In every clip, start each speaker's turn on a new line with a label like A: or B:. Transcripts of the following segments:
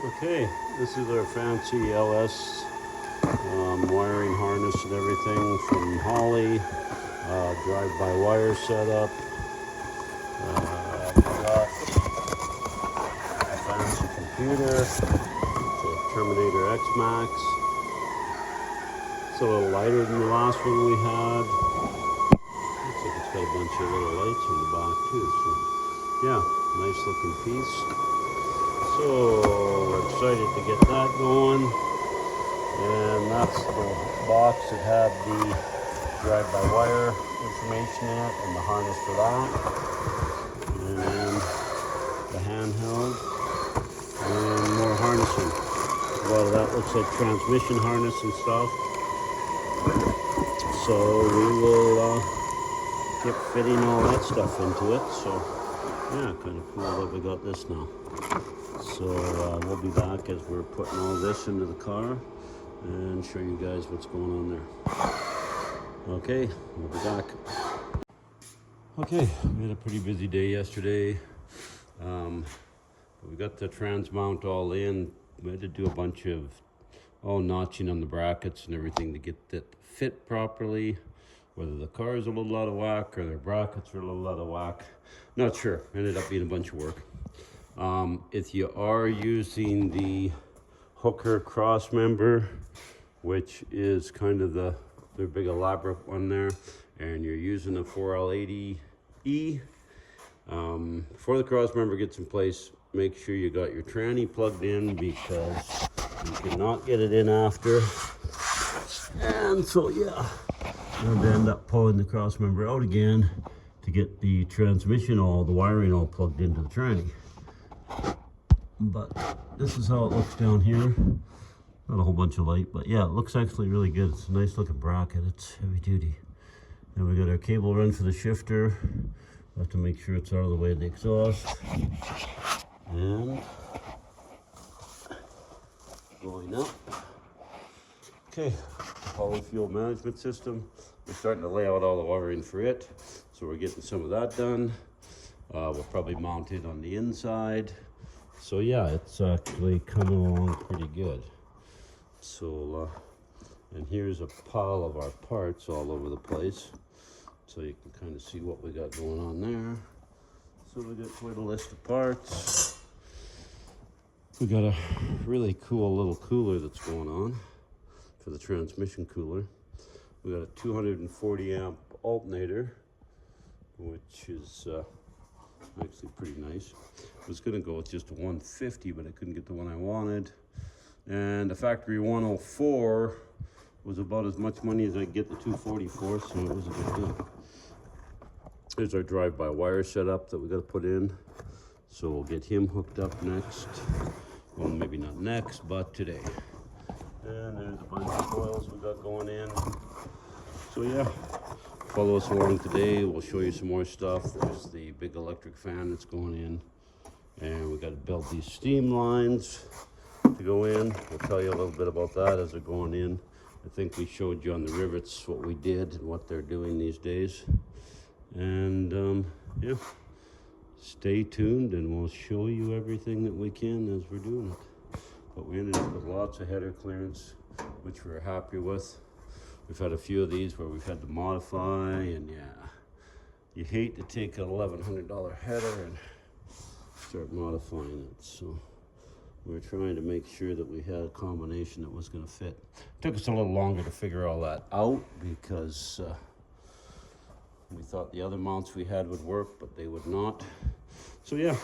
A: Okay, this is our fancy LS wiring harness and everything from Holley. Drive-by-wire setup. I've got a fancy computer, the Terminator X Max. It's a little lighter than the last one we had. Looks like it's got a bunch of little lights on the back too. So yeah, nice looking piece. So we're excited to get that going. And that's the box that had the drive-by-wire information in it and the harness for that. And the handheld and more harnessing. A lot of that looks like transmission harness and stuff. So we will get fitting all that stuff into it. So yeah, kind of cool that we got this now. So we'll be back as we're putting all this into the car and show you guys what's going on there. Okay, we'll be back. Okay, we had a pretty busy day yesterday. We got the trans mount all in. We had to do a bunch of notching on the brackets and everything to get that fit properly. Whether the car is a little out of whack or their brackets are a little out of whack, not sure. Ended up being a bunch of work. If you are using the hooker cross member, which is kind of the big elaborate one there, and you're using a 4L80E, before the cross member gets in place, make sure you got your tranny plugged in, because you cannot get it in after. And so yeah, you'll end up pulling the cross member out again to get the transmission the wiring all plugged into the tranny. But this is how it looks down here. Not a whole bunch of light, but yeah, it looks actually really good. It's a nice looking bracket. It's heavy duty. And we got our cable run for the shifter. We have to make sure it's out of the way of the exhaust. And going up. Okay, Holley fuel management system. We're starting to lay out all the wiring for it. So we're getting some of that done. We'll probably mount it on the inside. So yeah, it's actually coming along pretty good. So, and here's a pile of our parts all over the place. So you can kind of see what we got going on there. So we got quite a list of parts. We got a really cool little cooler that's going on for the transmission cooler. We got a 240 amp alternator, which is actually pretty nice. I was gonna go with just a 150, but I couldn't get the one I wanted. And the factory 104 was about as much money as I could get the 240 for, so it was a good deal. There's our drive-by-wire setup that we gotta put in. So we'll get him hooked up next. Well, maybe not next, but today. And there's a bunch of coils we got going in. So yeah, follow us along today. We'll show you some more stuff. There's the big electric fan that's going in. And we got to build these steam lines to go in. We'll tell you a little bit about that as they're going in. I think we showed you on the rivets what we did and what they're doing these days. And yeah, stay tuned and we'll show you everything that we can as we're doing it. But we ended up with lots of header clearance, which we're happy with. We've had a few of these where we've had to modify, and yeah, you hate to take an $1,100 header and start modifying it. So we're trying to make sure that we had a combination that was going to fit. Took us a little longer to figure all that out because we thought the other mounts we had would work, but they would not. So yeah,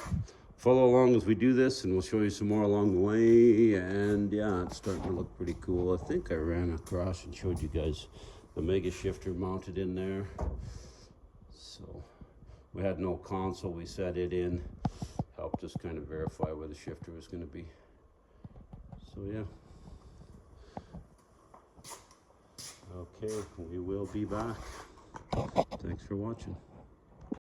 A: follow along as we do this, and we'll show you some more along the way. And yeah, it's starting to look pretty cool. I think I ran across and showed you guys the mega shifter mounted in there. So we had no console. We set it in, helped us kind of verify where the shifter was going to be. So yeah. Okay, we will be back. Thanks for watching.